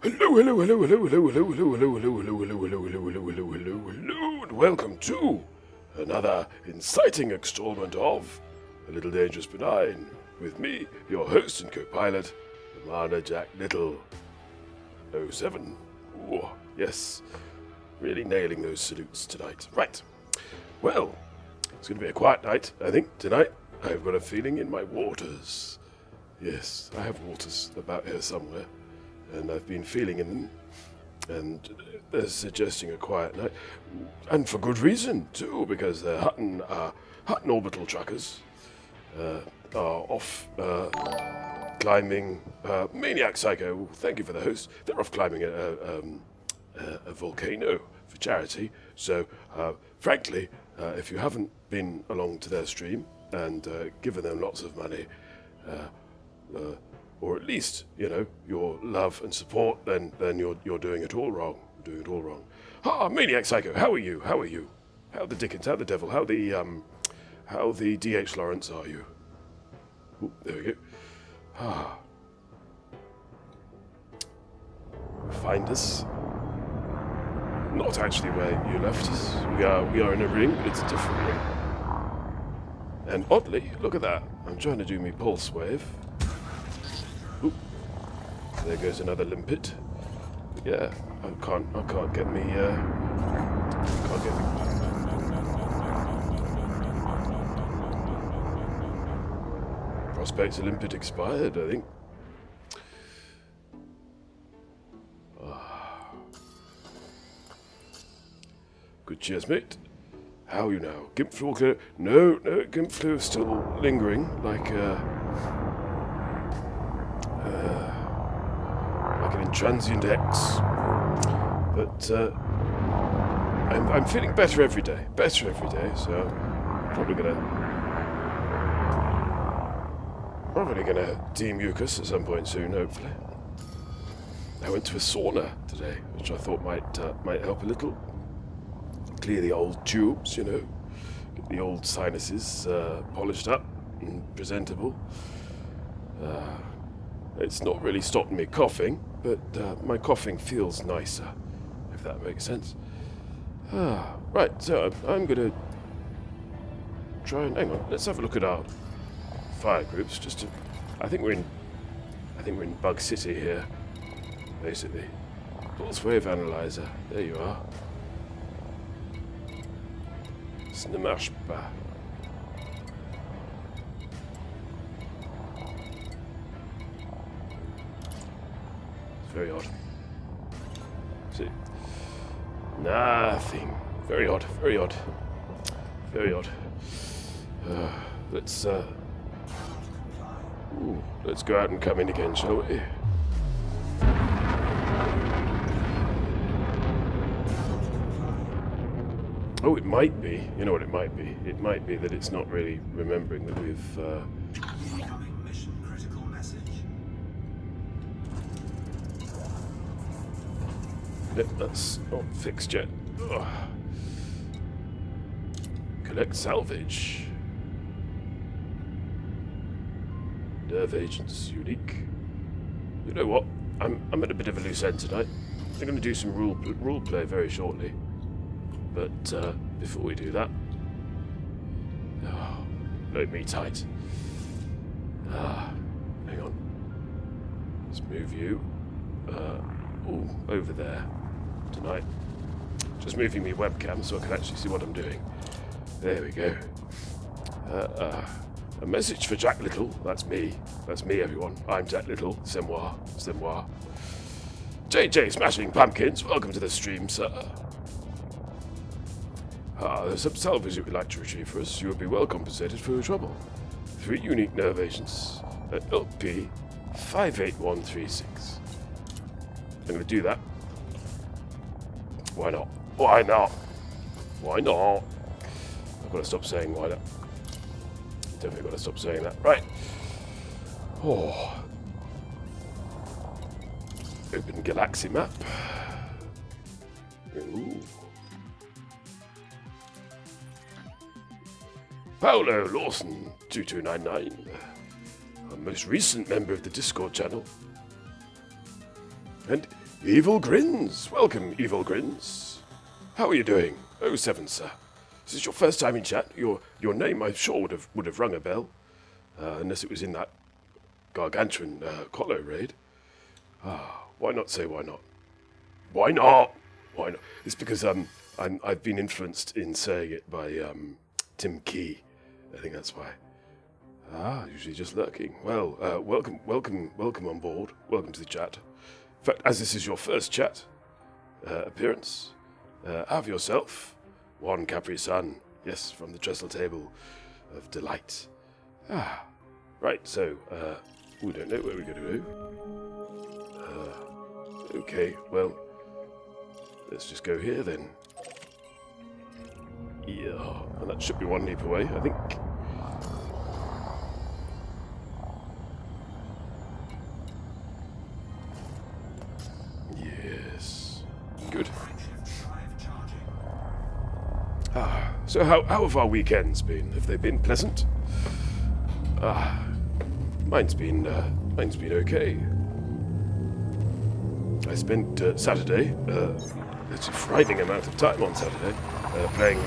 Hello, and welcome to another inciting installment of A Little Dangerous Benign, with me, your host and co-pilot, Commander Jack Lyttle. 07. Ooh, yes, really nailing those salutes tonight. Right, well, it's going to be a quiet night, I think, tonight. I've got a feeling in my waters. Yes, I have waters about here somewhere, and I've been feeling in them, and they're suggesting a quiet night, and for good reason too, because the Hutton orbital trackers are off climbing. Maniac Psycho, thank you for the host. They're off climbing a volcano for charity. So, frankly, if you haven't been along to their stream and given them lots of money, or at least, your love and support, then you're doing it all wrong. You're doing it all wrong. Maniac Psycho, how are you? How the dickens? How the devil? How the D.H. Lawrence are you? Ooh, there we go. Find us. Not actually where you left us. We are in a ring, but it's a different ring. And oddly, look at that. I'm trying to do me pulse wave. Oop. There goes another limpet. Yeah, I can't get me, can't get me. Prospects limpet expired, I think. Good cheers, mate. How are you now? Gimp flu clear? No, Gimp flu is still lingering, like an intransient X. But I'm feeling better every day. So probably gonna demucus at some point soon, hopefully. I went to a sauna today, which I thought might help a little. Clear the old tubes, get the old sinuses polished up and presentable. It's not really stopped me coughing, but my coughing feels nicer, if that makes sense. Right, so I'm gonna try and hang on. Let's have a look at our fire groups. I think we're in Bug City here, basically. Pulse wave analyzer. There you are. Ça ne marche pas. It's very odd. See? Nothing. Very odd. Let's go out and come in again, shall we? Oh, it might be. You know what it might be? It might be that it's not really remembering that we've... Incoming mission critical message. That's not fixed yet. Ugh. Collect salvage. Nerve agents, unique. You know what? I'm at a bit of a loose end tonight. I'm going to do some role play very shortly. But before we do that, load me tight. Hang on. Let's move you over there tonight. Just moving me webcam so I can actually see what I'm doing. There we go. A message for Jack Lyttle. That's me, everyone. I'm Jack Lyttle. C'est moi. JJ Smashing Pumpkins, welcome to the stream, sir. There's some salvage you would like to retrieve for us. You will be well compensated for your trouble. 3 unique nerve agents at LP 58136. I'm going to do that. Why not? I've got to stop saying why not. Definitely got to stop saying that. Right. Open galaxy map. Ooh. Paolo Lawson, 2299, our most recent member of the Discord channel. And Evil Grins! Welcome, Evil Grins. How are you doing? Oh, Seven, sir. Is this your first time in chat? Your name, I'm sure, would have rung a bell. Unless it was in that gargantuan Colo raid. Why not say why not? Why not? Why not? It's because I've been influenced in saying it by Tim Key. I think that's why. Usually just lurking. Well, welcome on board. Welcome to the chat. In fact, as this is your first chat appearance, have yourself one Capri Sun. Yes, from the trestle table of delight. Right, so, we don't know where we're going to go. Okay, well, let's just go here then. Yeah, and that should be one leap away, I think. Yes. Good. So how have our weekends been? Have they been pleasant? Mine's been okay. I spent Saturday, it's a frightening amount of time on Saturday, playing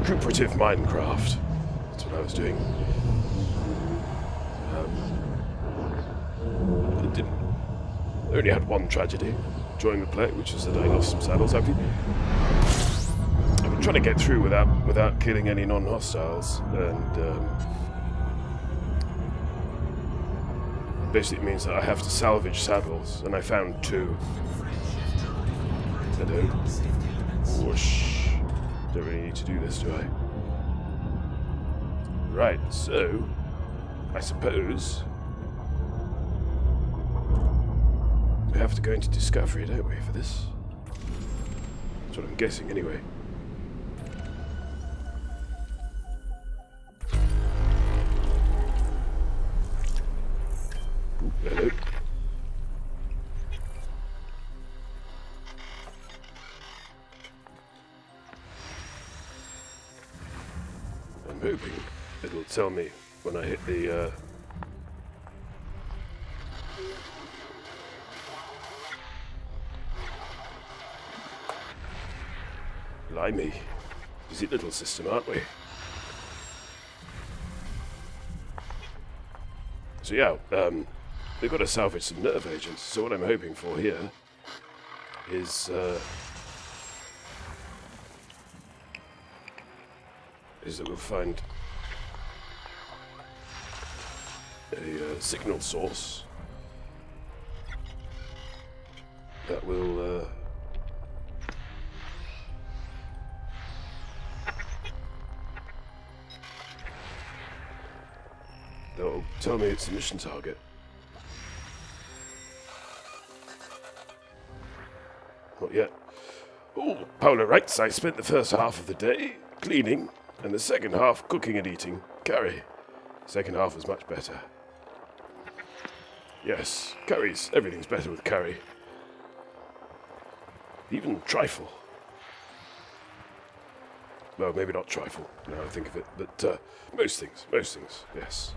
recuperative Minecraft. That's what I was doing. I only had one tragedy during the play, which is that I lost some saddles. I've been trying to get through without killing any non-hostiles, and basically means that I have to salvage saddles, and I found 2. Hello. Whoosh. Don't really need to do this, do I? Right, so I suppose we have to go into Discovery, don't we, for this? That's what I'm guessing, anyway. Hello. I'm hoping it'll tell me when I hit the Blimey. Busy little system, aren't we? So yeah, we've got to salvage some nerve agents. So what I'm hoping for here is that we'll find a signal source that will that'll tell me it's a mission target. Not yet. Oh, Paula writes, I spent the first half of the day cleaning and the second half cooking and eating curry. Second half was much better. Yes, curries. Everything's better with curry. Even trifle. Well, maybe not trifle, now I think of it, but most things, yes.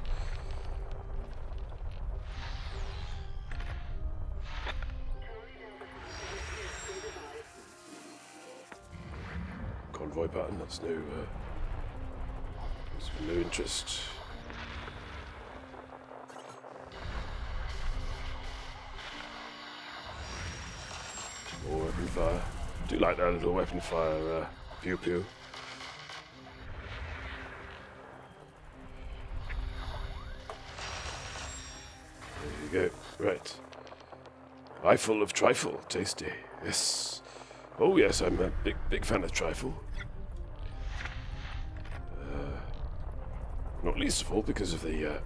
Convoy pattern, that's no interest. More weapon fire. Do like that little weapon fire pew pew. There you go. Right. Eye full of trifle. Tasty. Yes. Oh yes, I'm a big fan of trifle. Not least of all because of the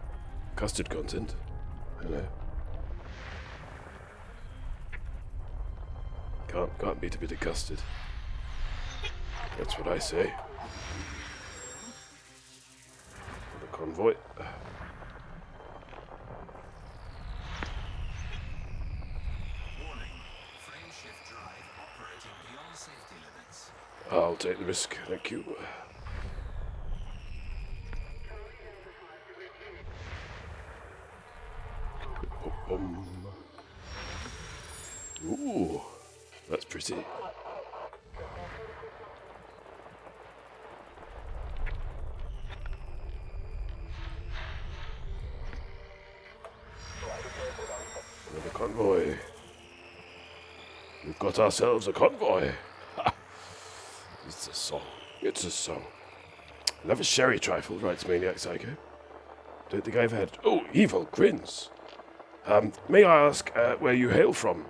custard content. You know. Can't beat a bit of custard. That's what I say. The convoy. I'll take the risk, thank you. That's pretty. Another convoy. We've got ourselves a convoy. Ha! It's a song. It's a song. Love a sherry trifle, writes Maniac Psycho. Don't think I've had... Oh, evil grins. May I ask where you hail from?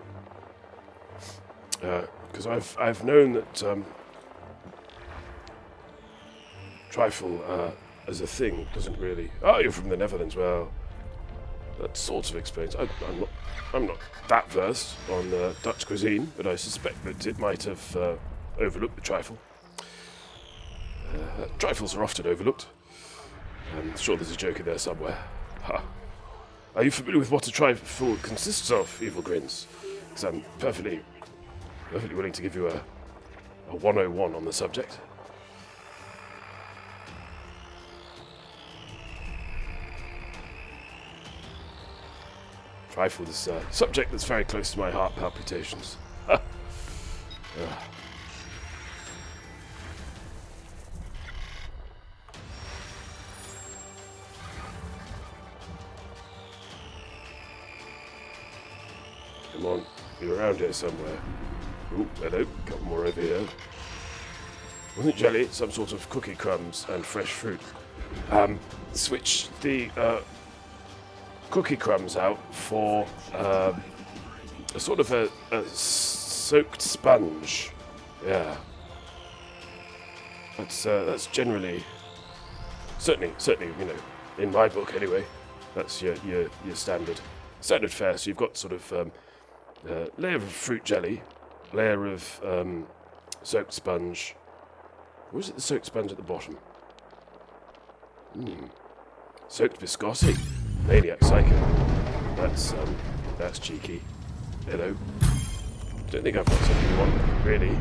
Because I've known that trifle as a thing doesn't really... Oh, you're from the Netherlands. Well, that sort of explains. I'm not that versed on Dutch cuisine, but I suspect that it might have overlooked the trifle. Trifles are often overlooked. I'm sure there's a joke in there somewhere. Ha. Are you familiar with what a trifle consists of, Evil Grins? Because I'm perfectly willing to give you a 101 on the subject. Trifle is a subject that's very close to my heart palpitations. Come on, you're around here somewhere. Ooh, hello, couple more over here. Wasn't jelly, some sort of cookie crumbs and fresh fruit. Switch the cookie crumbs out for a sort of a soaked sponge. Yeah. That's generally, certainly, you know, in my book anyway, that's your standard fare. So you've got sort of layer of fruit jelly, layer of soaked sponge. Or is it the soaked sponge at the bottom? Soaked biscotti. Maniac Psycho. That's cheeky. Hello. Don't think I've got something you want, really.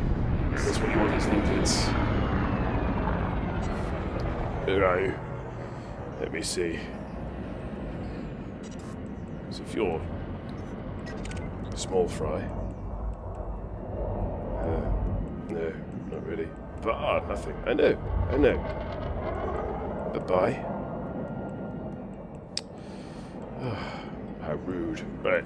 That's what you want is liquids. Where are you? Let me see. So if you're small fry. No, not really. But nothing. I know. Bye-bye. How rude. Right.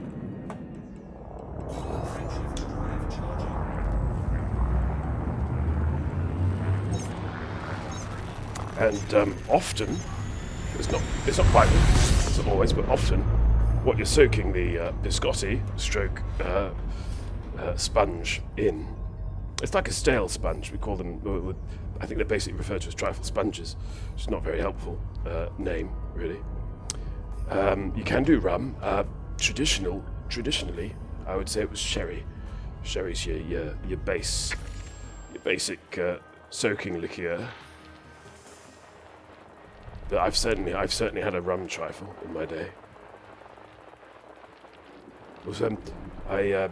And often, it's not quite, it's not always, but often, what you're soaking the biscotti stroke sponge in, it's like a stale sponge. We call them, I think they're basically referred to as trifle sponges, which is not a very helpful name, really. You can do rum. Traditionally, I would say it was sherry. Sherry's your basic soaking liqueur. But I've certainly had a rum trifle in my day. I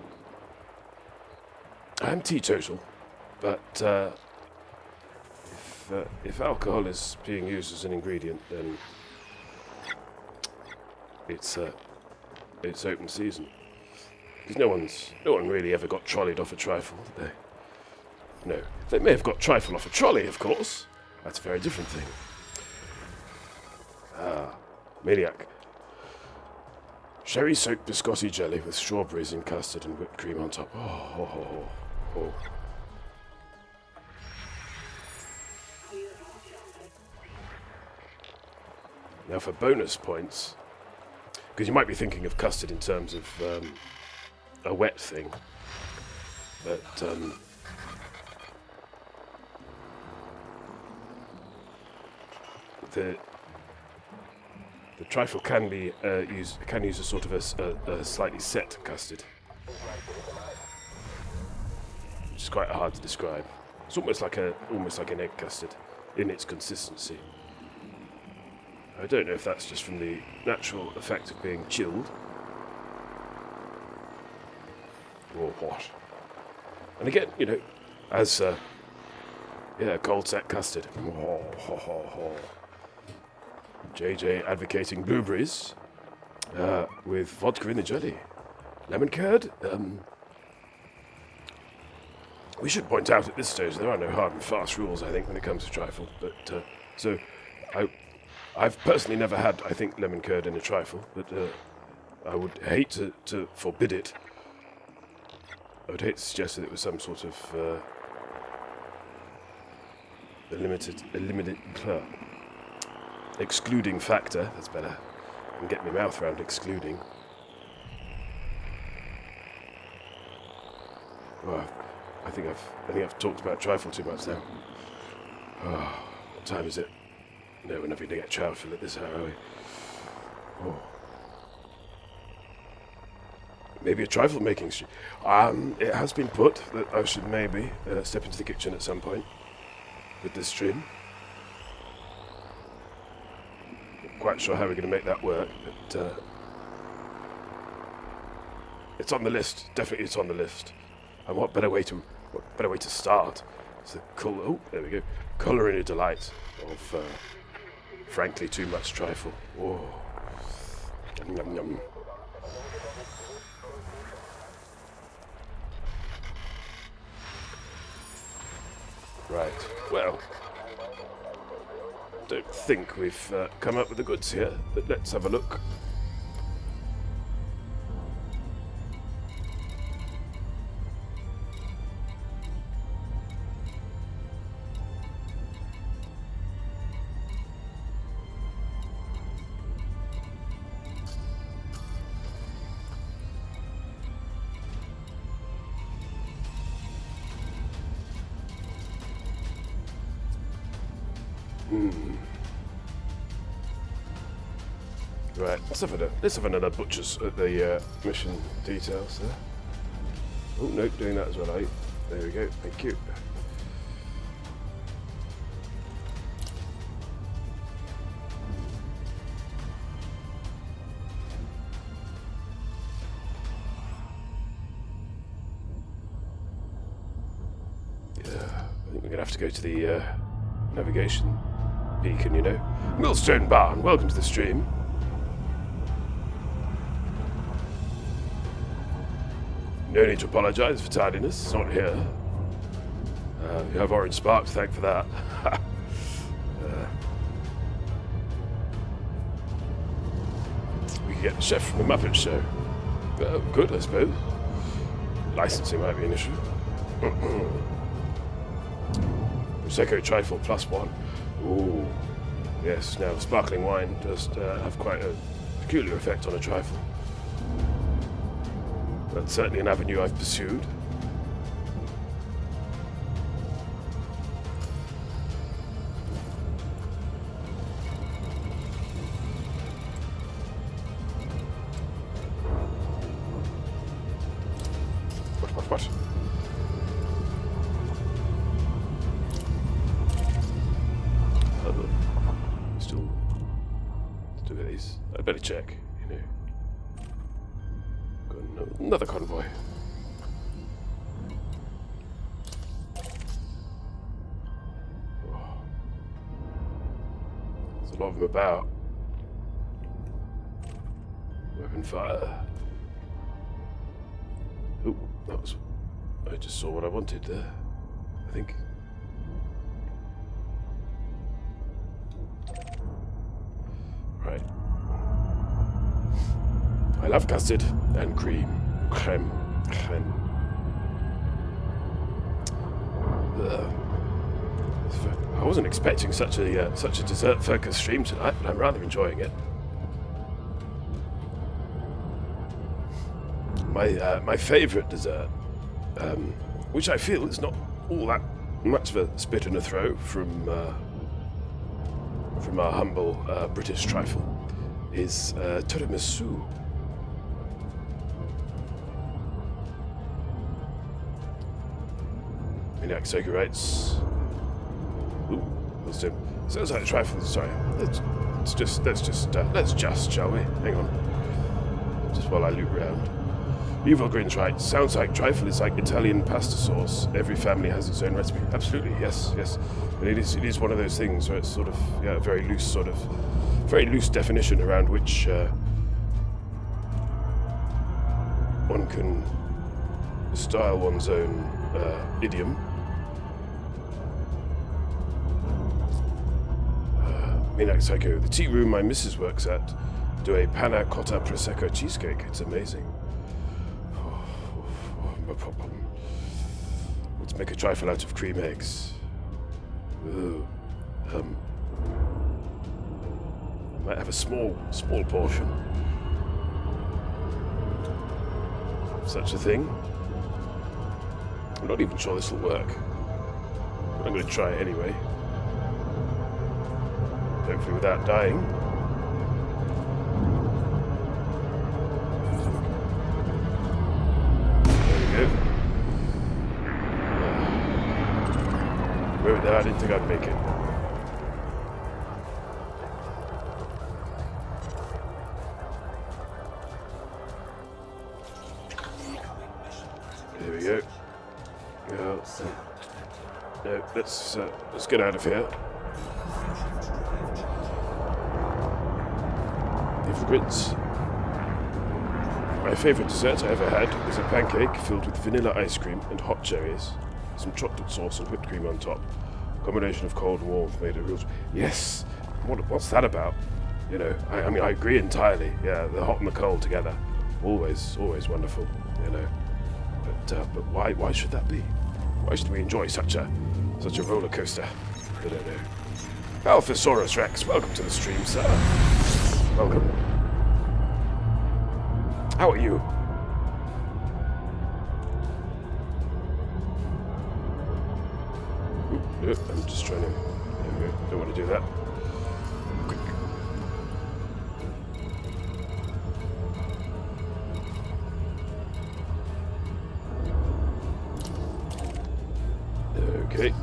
am teetotal, but if alcohol is being used as an ingredient, then it's open season. Because no one really ever got trolleyed off a trifle, did they? No. They may have got trifle off a trolley, of course. That's a very different thing. Maniac. Sherry-soaked biscotti jelly with strawberries in custard and whipped cream on top. Oh. Now for bonus points, because you might be thinking of custard in terms of a wet thing, but the trifle can use a sort of a slightly set custard, which is quite hard to describe. It's almost like an egg custard in its consistency. I don't know if that's just from the natural effect of being chilled, or what. And again, you know, as cold set custard. JJ advocating blueberries with vodka in the jelly. Lemon curd? We should point out at this stage there are no hard and fast rules, I think, when it comes to trifle. But so, I've personally never had, I think, lemon curd in a trifle, but I would hate to forbid it. I would hate to suggest that it was some sort of excluding factor. That's better. I can get my mouth around excluding. Oh, I think I've talked about trifle too much now. Oh, what time is it? No, we're not going to get trifle at this hour, are we? Oh. Maybe a trifle making stream. It has been put that I should maybe step into the kitchen at some point with this stream. Not quite sure how we're going to make that work, but it's on the list. Definitely, it's on the list. And what better way to start? It's the there we go. Culinary delight of frankly too much trifle. Oh, yum yum yum. Right. Well, don't think we've come up with the goods here, but let's have a look. Right, let's have another butcher's at the mission details there. Oh, no, doing that as well, eh? There we go, thank you. Yeah, I think we're gonna have to go to the navigation beacon, you know. Millstone Barn, welcome to the stream. No need to apologise for tardiness, it's not here. You have Orange Spark to thank for that. We could get the chef from the Muppet Show. Good, I suppose. Licensing might be an issue. Prosecco Trifle +1. Ooh, yes, now sparkling wine does have quite a peculiar effect on a trifle. That's certainly an avenue I've pursued. What? Still do these. I better check, you know. Got another convoy. Oh. There's a lot of them about. Weapon fire. Oh, that was... I just saw what I wanted there, I think. Right. I love custard and cream. Creme. I wasn't expecting such a dessert-focused stream tonight, but I'm rather enjoying it. My favourite dessert, which I feel is not all that much of a spit and a throw from our humble British trifle, is tiramisu. Maniac Soaker writes. Ooh, sounds like a trifle. Sorry, let's just, shall we? Hang on. Just while I loop round. Evil Grins writes, sounds like trifle is like Italian pasta sauce. Every family has its own recipe. Absolutely, yes. And it is one of those things where it's sort of, a very loose definition around which one can style one's own idiom. Minax, I go. The tea room my missus works at. Do a panna cotta prosecco cheesecake. It's amazing. No problem. Let's make a trifle out of cream eggs. Ooh. Might have a small portion. Such a thing. I'm not even sure this will work. But I'm going to try it anyway. Hopefully without dying. There we go. Where there, I didn't think I'd make it. There we go. No, let's get out of here. Grits. My favourite dessert I ever had was a pancake filled with vanilla ice cream and hot cherries. Some chocolate sauce and whipped cream on top. A combination of cold and warmth made a real... Yes! What's that about? You know, I mean, I agree entirely. Yeah, the hot and the cold together. Always wonderful, you know. But why should that be? Why should we enjoy such a roller coaster? I don't know. Alphosaurus Rex, welcome to the stream, sir. Welcome. How are you? Ooh, I'm just trying to... Don't want to do that. Quick. Okay.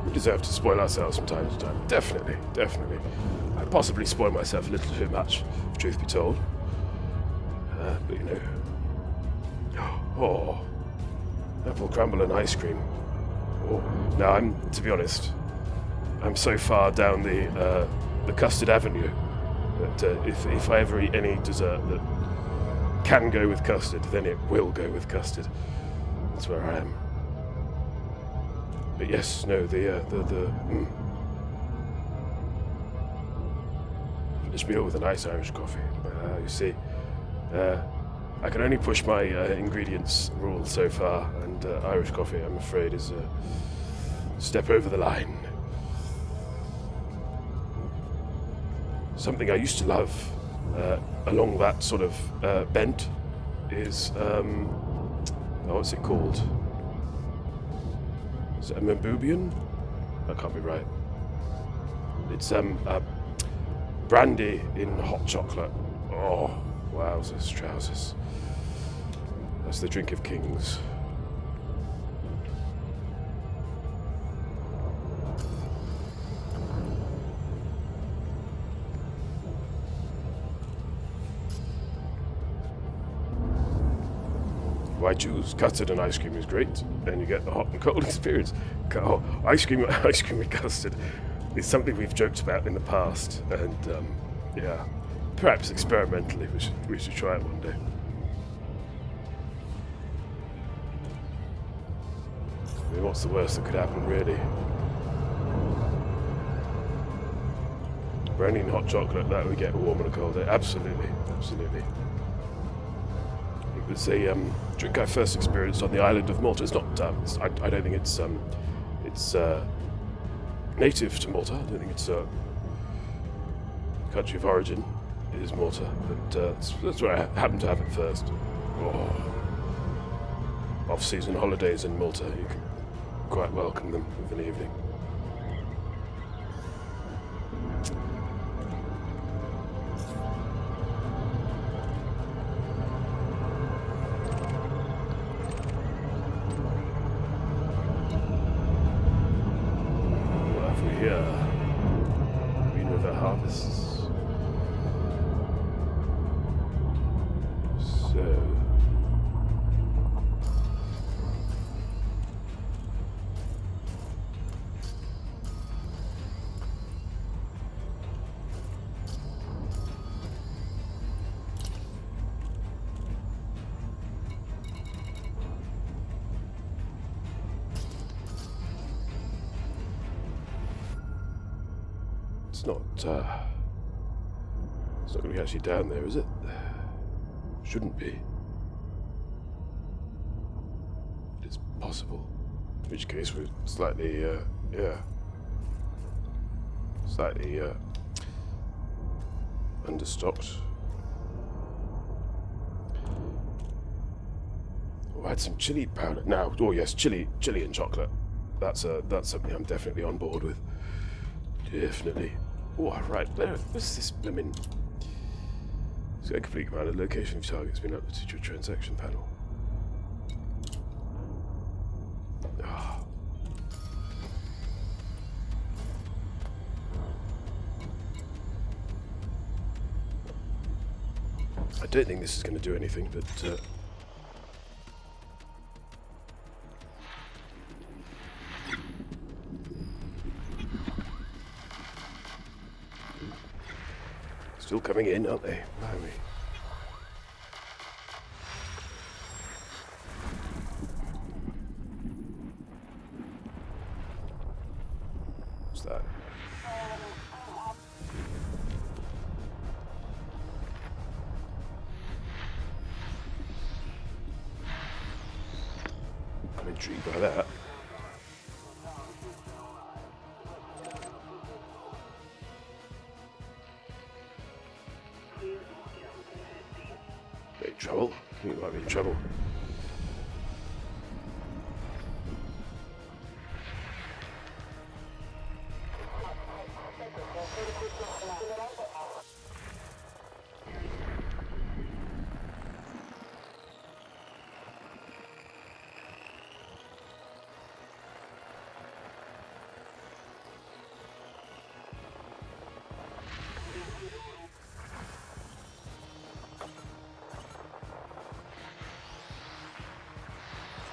We deserve to spoil ourselves from time to time. Definitely. I possibly spoil myself a little too much, if truth be told. But you know. Oh, apple crumble and ice cream. Oh. Now to be honest, I'm so far down the custard avenue that if I ever eat any dessert that can go with custard, then it will go with That's where I am. But yes, no, finish meal with a nice Irish coffee. You see, I can only push my ingredients rule so far, and Irish coffee, I'm afraid, is a step over the line. Something I used to love along that sort of bent is, what's it called? Is it a Mabubian? That can't be right. It's brandy in hot chocolate. Oh, wowzers, trousers. That's the drink of kings. Why choose custard and ice cream is great, and you get the hot and cold experience. Ice cream with custard is something we've joked about in the past, and yeah, perhaps experimentally we should try it one day. I mean, what's the worst that could happen, really? Brandy and hot chocolate, that we get warm on a cold day. Absolutely. It was a drink I first experienced on the island of Malta. It's not. I don't think it's native to Malta. I don't think it's country of origin is Malta, but that's where I happened to have it first. Oh. Off-season holidays in Malta, you can quite welcome them of an evening. It's not going to be actually down there, is it? Shouldn't be. But it's possible. In which case we're slightly, slightly, understocked. Oh, I had some chili powder. Now, oh yes, chili and chocolate. That's something I'm definitely on board with. Definitely. Oh, right. What's this? I mean, it's got a complete command of location of targets been uploaded to your transaction panel. Ah. I don't think this is going to do anything, but still coming in, aren't they? Blimey. What's that? I'm intrigued by that. Trouble? I think you might be in trouble.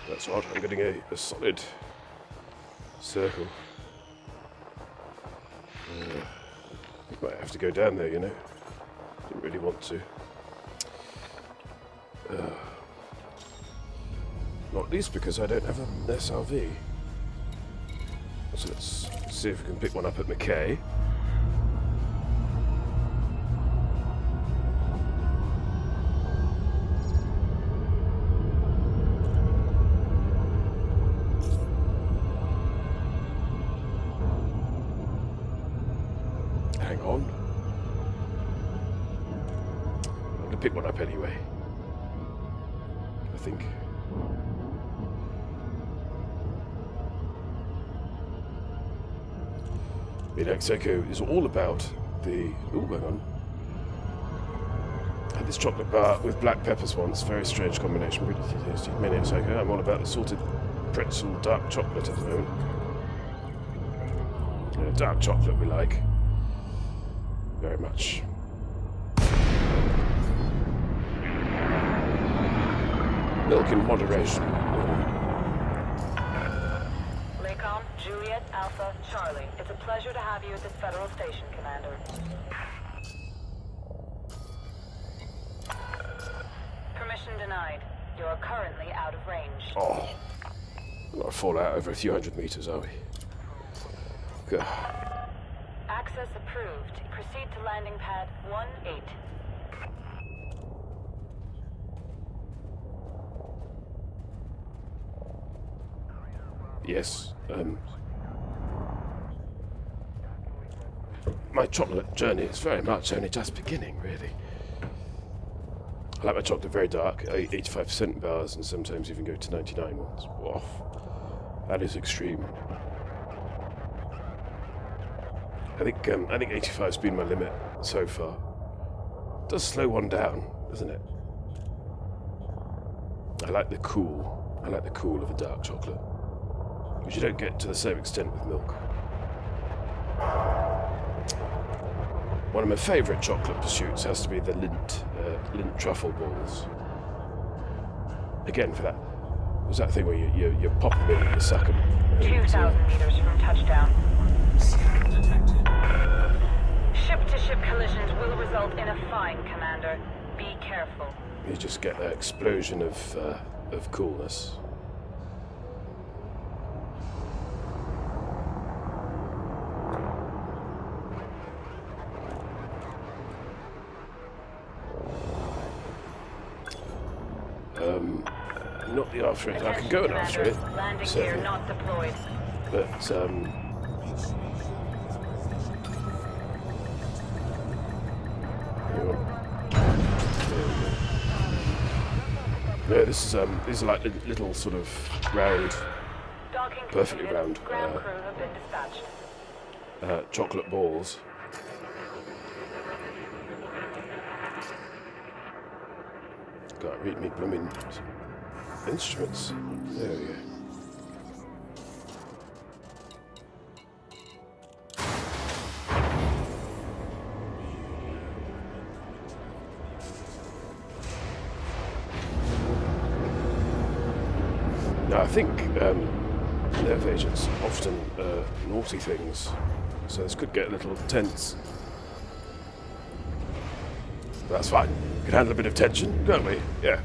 That's odd, I'm getting a solid circle. We might have to go down there, you know. Didn't really want to. Not least because I don't have an SRV. So let's see if we can pick one up at McKay. Hang on. I'm going to pick one up anyway. I think. Execo is all about the... Oh, hang on. I had this chocolate bar with black peppers once. Very strange combination. Really tasty. Execo. I'm all about the salted pretzel dark chocolate at the moment. Yeah, dark chocolate we like. Very much. Milk in moderation. Lyttle, Juliet, Alpha, Charlie. It's a pleasure to have you at this federal station, Commander. Permission denied. You're currently out of range. Oh. We're not fall out over a few hundred meters, are we? God. Access approved. Proceed to landing pad 1-8. Yes, my chocolate journey is very much only just beginning, really. I like my chocolate very dark, 85% bars, and sometimes even go to 99 ones. Woof. That is extreme. I think 85's been my limit so far. It does slow one down, doesn't it? I like the cool. I like the cool of a dark chocolate, which you don't get to the same extent with milk. One of my favourite chocolate pursuits has to be the Lindt truffle balls. Again, for that, was that thing where you pop them in and you suck them. 2,000 meters from touchdown. Scan detected. Ship-to-ship collisions will result in a fine, Commander. Be careful. You just get that explosion of coolness. the after it. I can go and after it. Landing gear Certainly. not deployed. But, hang on. No, these are like little sort of round, Docking perfectly completed. round, Ground crew have been dispatched. chocolate balls. Can't read me blooming instruments. There we go. Now, I think nerve agents often naughty things, so this could get a little tense. That's fine. We can handle a bit of tension, can't we? Yeah.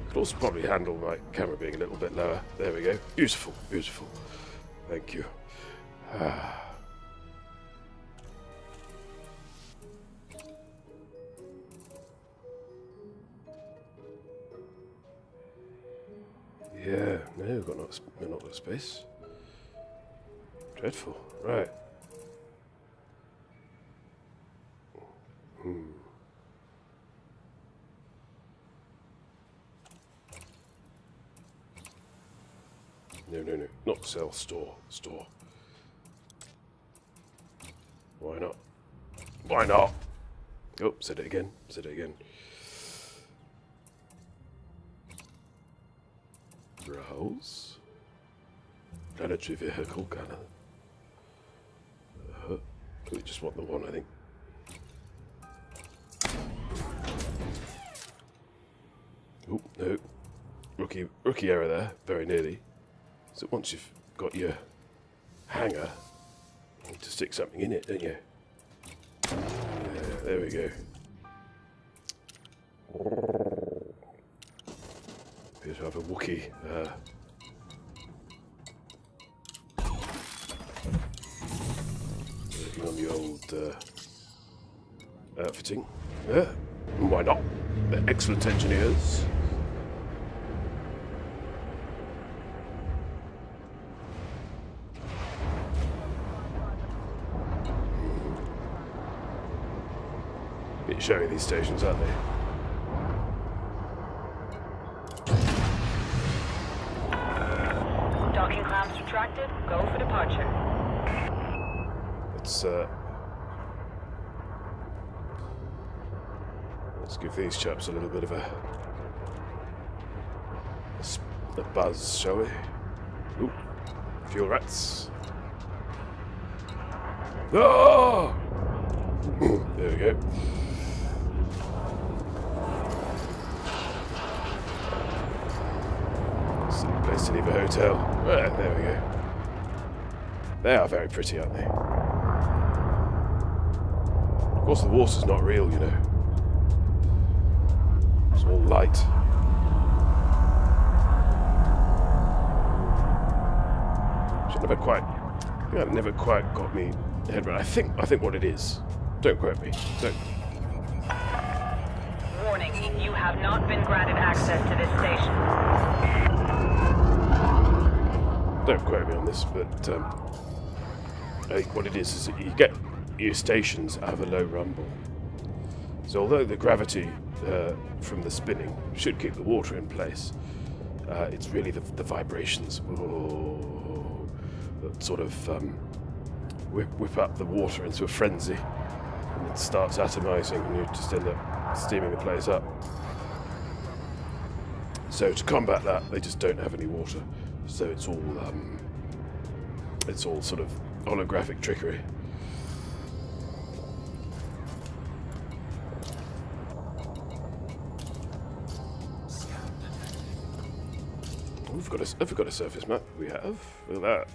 Could also probably handle my camera being a little bit lower. There we go. Beautiful, beautiful. Thank you. Yeah, no, we've got not got space. Dreadful. Right. No. Not sell, store. Why not? Why not? Oh, said it again. Browse. Planetary vehicle, cannon. We just want the one, I think. Oh, no. Rookie error there, very nearly. So once you've got your hanger, you need to stick something in it, don't you? Yeah, there we go. Appears to have a Wookiee. Working on the old outfitting. Yeah, why not? They're excellent engineers. Bit showy, these stations, aren't they? Docking clamps retracted. Go for departure. Let's give these chaps a little bit of a buzz, shall we? Ooh, fuel rats. Oh! There we go. Silly place to leave a hotel. There we go. They are very pretty, aren't they? Of course, the water's not real, you know. It's all light. Never quite got me head right. I think what it is. Don't quote me. Warning, you have not been granted access to this station. Don't quote me on this, but I think what it is that you get your stations have a low rumble. So although the gravity from the spinning should keep the water in place, it's really the vibrations that sort of whip up the water into a frenzy, and it starts atomizing, and you just end up steaming the place up. So to combat that, they just don't have any water. So it's all sort of holographic trickery. We've got a surface map. We have. Look at that.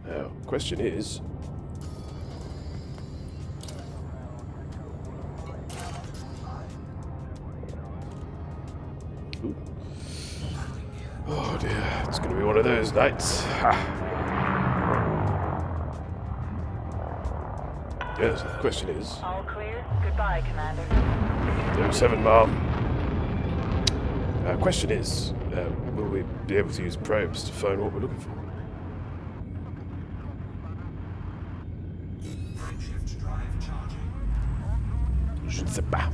Now, question is, ooh. Oh dear, it's going to be one of those nights. Ha. Yes, the question is... All clear. Goodbye, Commander. 07 Mom. Question is, will we be able to use probes to find what we're looking for? Shift drive charging. Je ne sais pas.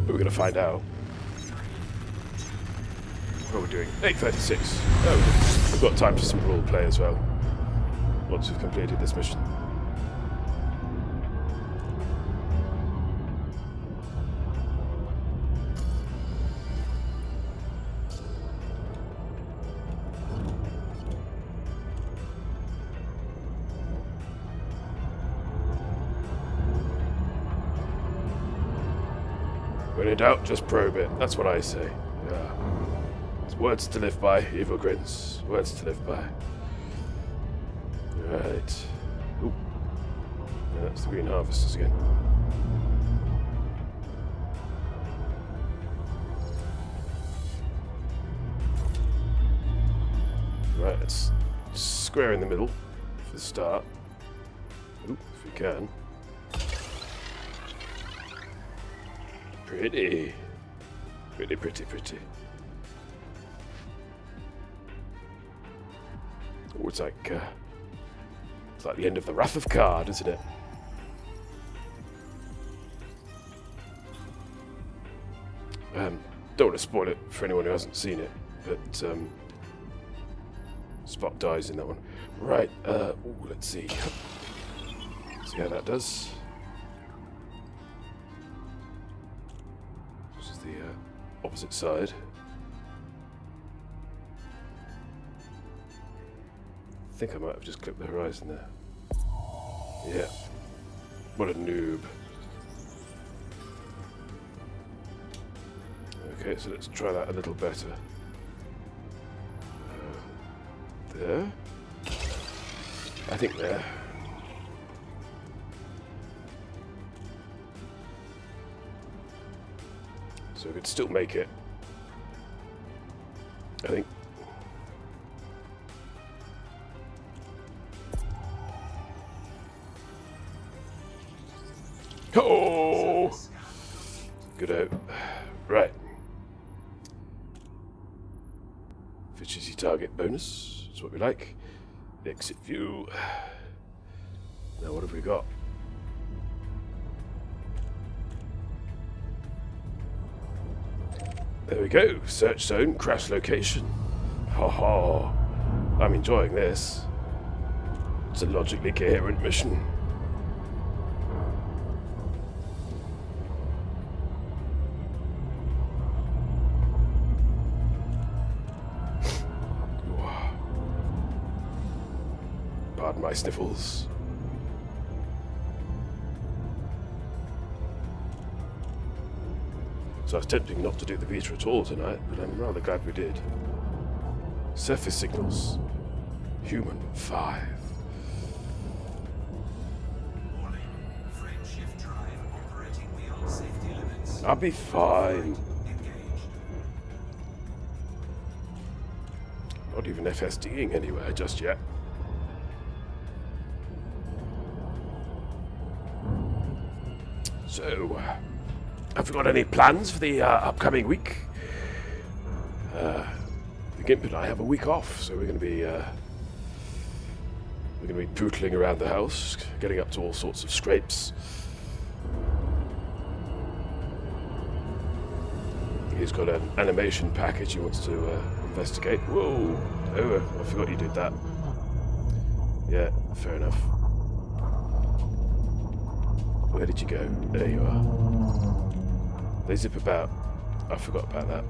But we're going to find out. What are we doing? 8:36. Oh, we've got time for some role play as well. Once we've completed this mission. When in doubt, just probe it. That's what I say. Yeah. It's words to live by, evil grins. Words to live by. Right. Ooh. Yeah, that's the green harvesters again. Right, let's square in the middle for the start. Ooh, if we can. Pretty. Pretty, pretty, pretty. Oh, it's like the end of the Wrath of Card, isn't it? Don't want to spoil it for anyone who hasn't seen it, but Spot dies in that one. Right, ooh, let's see. See how that does. This is the opposite side. I think I might have just clipped the horizon there. Yeah. What a noob. Okay, so let's try that a little better. There. I think there. So we could still make it. I think. Oh! Good out. Right. Efficiency target bonus. That's what we like. Exit view. Now what have we got? There we go. Search zone, crash location. Ha ha. I'm enjoying this. It's a logically coherent mission. Pardon my sniffles. So I was tempting not to do the beta at all tonight, but I'm rather glad we did. Surface signals. Human 5. Warning. Frame shift drive operating beyond safety limits. I'll be fine. Engaged. Not even FSDing anywhere just yet. So, have we got any plans for the upcoming week? The Gimp and I have a week off, so we're going to be pootling around the house, getting up to all sorts of scrapes. He's got an animation package he wants to investigate. Whoa! Oh, I forgot you did that. Yeah, fair enough. Where did you go? There you are. They zip about. I forgot about that.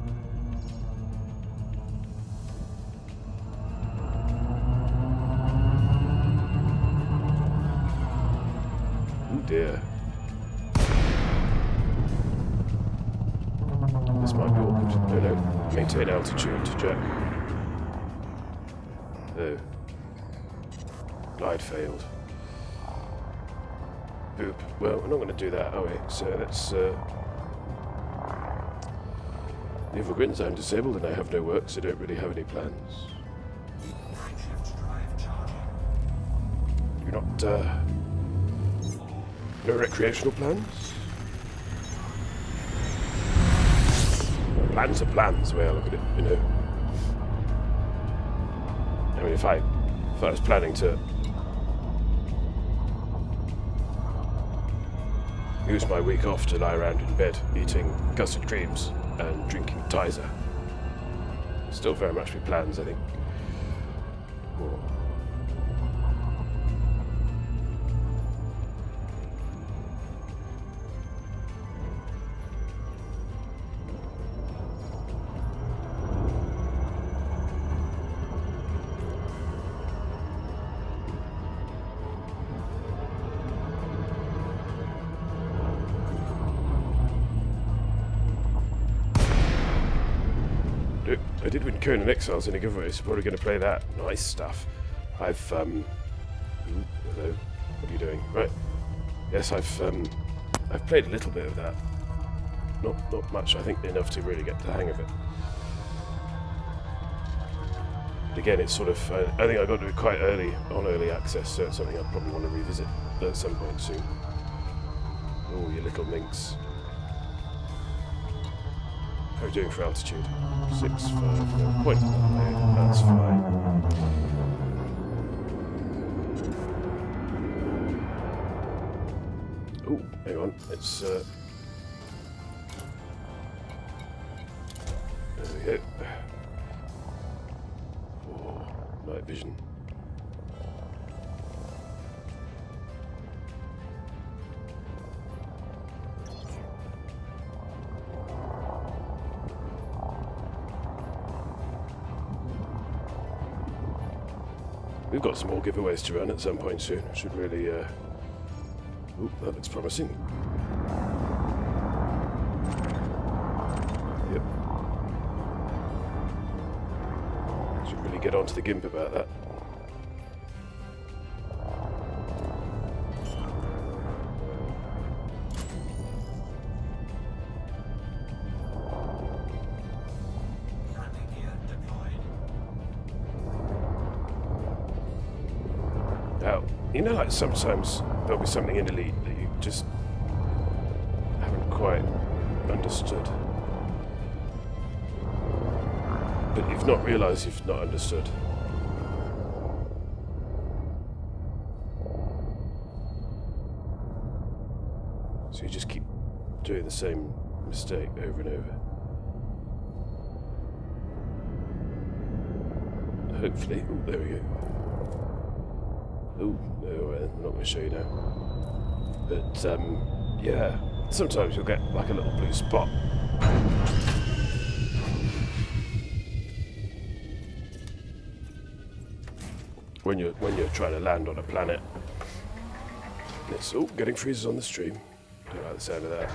Oh dear. This might be awkward. No, no. Maintain altitude, Jack. Oh. Glide failed. Boop. Well, we're not going to do that, are we? So let's... The evil grin zone disabled and I have no work, so don't really have any plans. Shift drive charging. You're not, No recreational plans? Plans are plans, the way I look at it, you know. I mean, if I was planning to use my week off to lie around in bed eating custard creams and drinking Tizer, still very much be plans, I think. Or I did win Conan Exiles in a giveaway, so probably going to play that. Nice stuff. Ooh, hello. What are you doing? Right. Yes, I've played a little bit of that. Not much, I think enough to really get the hang of it. But again, it's sort of, I think I got to it quite early, on early access, so it's something I'd probably want to revisit at some point soon. Oh, you little minx. How are we doing for altitude? 6, 5, no, point. That's fine. Oh, hang on. It's, there we go. Oh, night vision. We've got some more giveaways to run at some point soon. Should really, ooh, that looks promising. Yep. Should really get onto the GIMP about that. Landing gear deployed. Now, you know, like sometimes there'll be something in Elite that you just haven't quite understood. But you've not realised you've not understood. So you just keep doing the same mistake over and over. Hopefully, oh, there we go. Oh, no, I'm not going to show you now. But, yeah, sometimes you'll get like a little blue spot. When you're trying to land on a planet. It's, oh, getting freezes on the stream. Don't like the sound of that.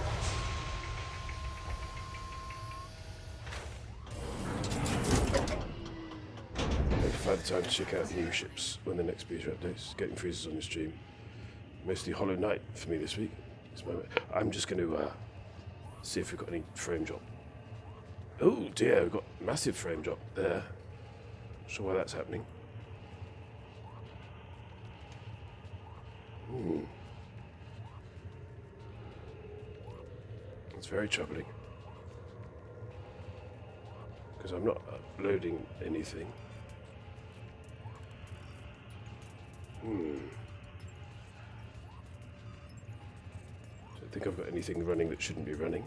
Find the time to check out new ships when the next beta updates. Getting freezes on your stream. Mostly Hollow Knight for me this week. I'm just going to see if we've got any frame drop. Oh dear, we've got massive frame drop there. Not sure why that's happening. It's very troubling. Because I'm not uploading anything. Don't think I've got anything running that shouldn't be running.